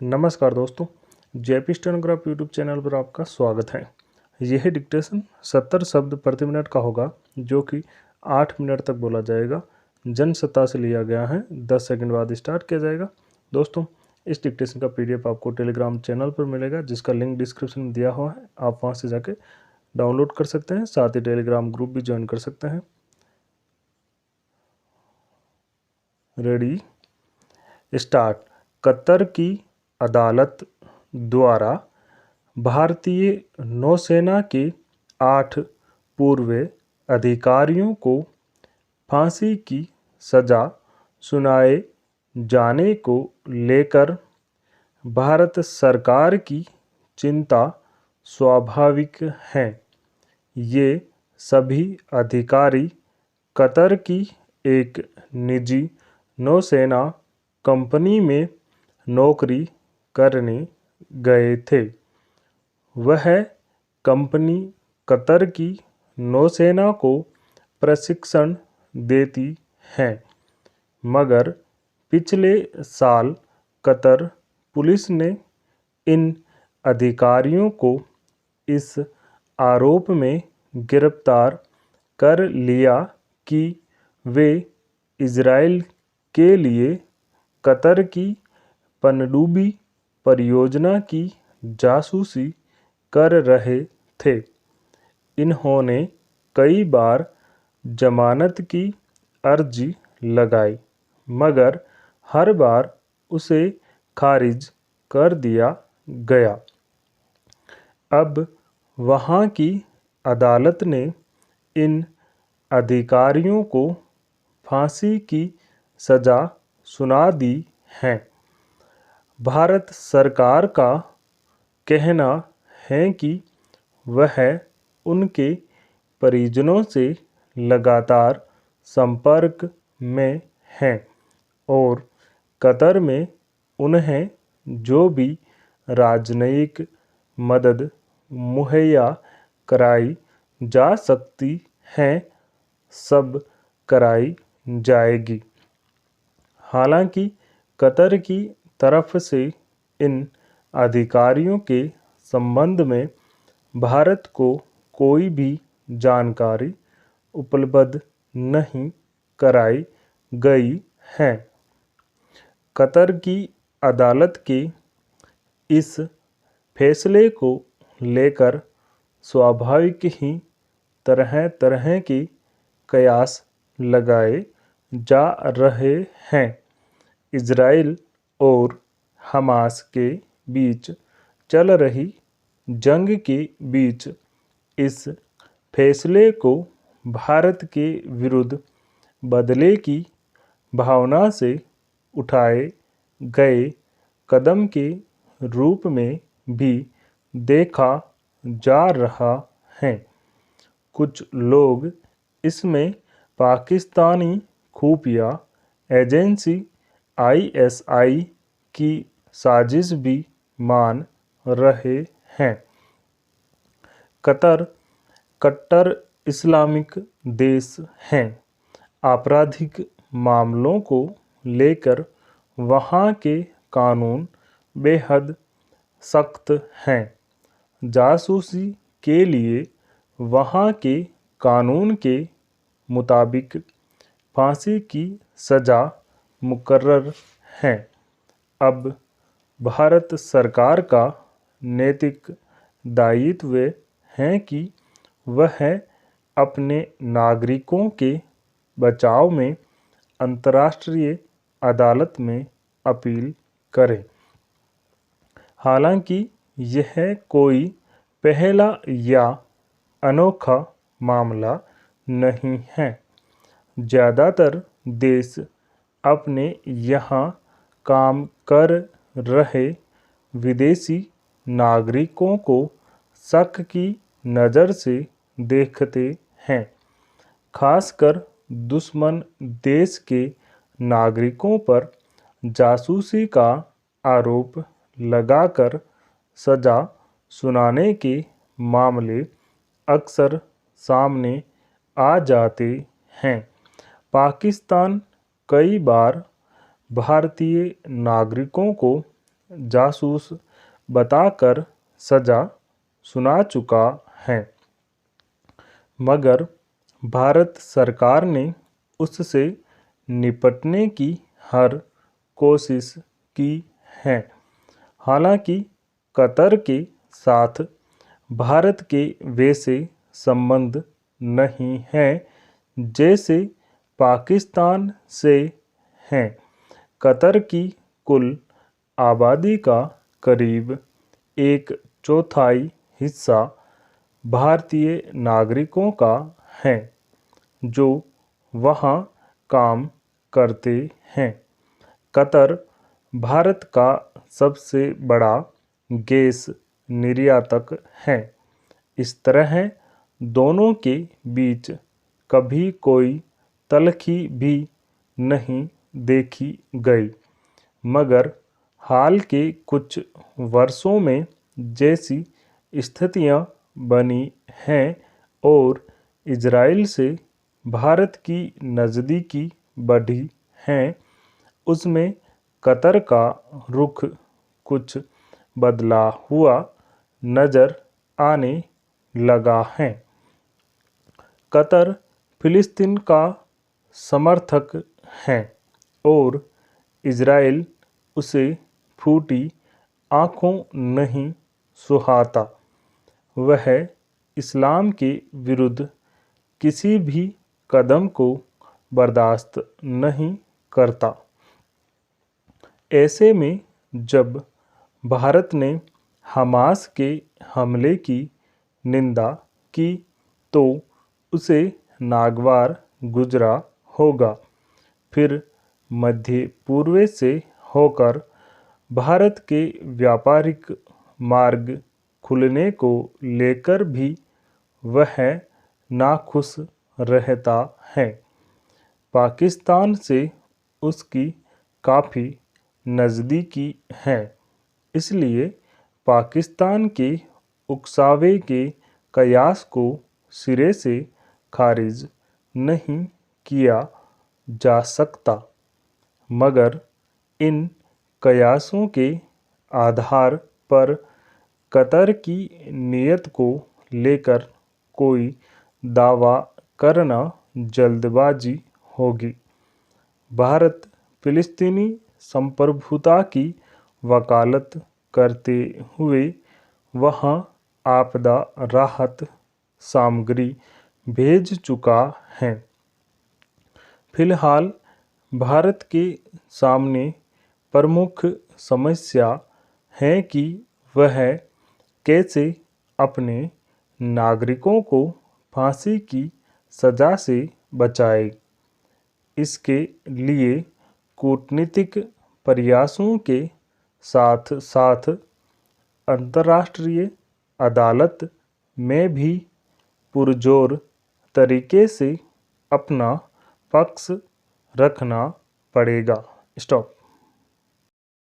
नमस्कार दोस्तों, JP stenograph YouTube channel पर आपका स्वागत है। यह डिक्टेशन 70 शब्द प्रति मिनट का होगा, जो कि 8 मिनट तक बोला जाएगा। जनसत्ता से लिया गया है। 10 सेकंड बाद स्टार्ट किया जाएगा। दोस्तों, इस डिक्टेशन का PDF आपको टेलीग्राम चैनल पर मिलेगा, जिसका लिंक डिस्क्रिप्शन में दिया हुआ है। आप वहाँ से जाके डाउनलोड कर सकते हैं, साथ ही टेलीग्राम ग्रुप भी ज्वाइन कर सकते हैं। Ready, start. कतर की अदालत द्वारा भारतीय नौसेना के 8 पूर्व अधिकारियों को फांसी की सजा सुनाए जाने को लेकर भारत सरकार की चिंता स्वाभाविक है। ये सभी अधिकारी कतर की एक निजी नौसेना कंपनी में नौकरी करने गए थे। वह कंपनी कतर की नौसेना को प्रशिक्षण देती है, मगर पिछले साल कतर पुलिस ने इन अधिकारियों को इस आरोप में गिरफ्तार कर लिया कि वे इजराइल के लिए कतर की पनडुब्बी परियोजना की जासूसी कर रहे थे। इन्होंने कई बार जमानत की अर्जी लगाई, मगर हर बार उसे खारिज कर दिया गया। अब वहाँ की अदालत ने इन अधिकारियों को फांसी की सजा सुना दी है। भारत सरकार का कहना है कि वह उनके परिजनों से लगातार संपर्क में है और कतर में उन्हें जो भी राजनयिक मदद मुहैया कराई जा सकती है, सब कराई जाएगी। हालांकि कतर की तरफ से इन अधिकारियों के संबंध में भारत को कोई भी जानकारी उपलब्ध नहीं कराई गई है। कतर की अदालत के इस फैसले को लेकर स्वाभाविक ही तरह तरह के कयास लगाए जा रहे हैं। इजराइल और हमास के बीच चल रही जंग के बीच इस फैसले को भारत के विरुद्ध बदले की भावना से उठाए गए कदम के रूप में भी देखा जा रहा है। कुछ लोग इसमें पाकिस्तानी खुफिया एजेंसी ISI की साजिश भी मान रहे हैं। कतर कट्टर इस्लामिक देश है। आपराधिक मामलों को लेकर वहाँ के कानून बेहद सख्त हैं। जासूसी के लिए वहाँ के कानून के मुताबिक फांसी की सजा मुकर्रर है। अब भारत सरकार का नैतिक दायित्व है कि वह अपने नागरिकों के बचाव में अंतर्राष्ट्रीय अदालत में अपील करे। हालांकि यह कोई पहला या अनोखा मामला नहीं है। ज़्यादातर देश अपने यहाँ काम कर रहे विदेशी नागरिकों को शक की नज़र से देखते हैं, खासकर दुश्मन देश के नागरिकों पर जासूसी का आरोप लगाकर सजा सुनाने के मामले अक्सर सामने आ जाते हैं। पाकिस्तान कई बार भारतीय नागरिकों को जासूस बताकर सजा सुना चुका है, मगर भारत सरकार ने उससे निपटने की हर कोशिश की है। हालांकि कतर के साथ भारत के वैसे संबंध नहीं हैं जैसे पाकिस्तान से हैं। कतर की कुल आबादी का करीब 1/4 हिस्सा भारतीय नागरिकों का है जो वहाँ काम करते हैं। कतर भारत का सबसे बड़ा गैस निर्यातक है। इस तरह दोनों के बीच कभी कोई तलखी भी नहीं देखी गई, मगर हाल के कुछ वर्षों में जैसी स्थितियां बनी हैं और इजराइल से भारत की नज़दीकी बढ़ी हैं, उसमें कतर का रुख कुछ बदला हुआ नज़र आने लगा है। कतर फिलिस्तीन का समर्थक है और इजराइल उसे फूटी आँखों नहीं सुहाता। वह इस्लाम के विरुद्ध किसी भी कदम को बर्दाश्त नहीं करता। ऐसे में जब भारत ने हमास के हमले की निंदा की तो उसे नागवार गुजरा होगा। फिर मध्य पूर्व से होकर भारत के व्यापारिक मार्ग खुलने को लेकर भी वह नाखुश रहता है। पाकिस्तान से उसकी काफ़ी नज़दीकी है, इसलिए पाकिस्तान के उकसावे के कयास को सिरे से खारिज नहीं किया जा सकता, मगर इन कयासों के आधार पर कतर की नीयत को लेकर कोई दावा करना जल्दबाजी होगी। भारत फिलिस्तीनी संप्रभुता की वकालत करते हुए वहाँ आपदा राहत सामग्री भेज चुका है। फिलहाल भारत के सामने प्रमुख समस्या है कि वह कैसे अपने नागरिकों को फांसी की सज़ा से बचाए। इसके लिए कूटनीतिक प्रयासों के साथ साथ अंतर्राष्ट्रीय अदालत में भी पुरजोर तरीके से अपना पक्ष रखना पड़ेगा। स्टॉप।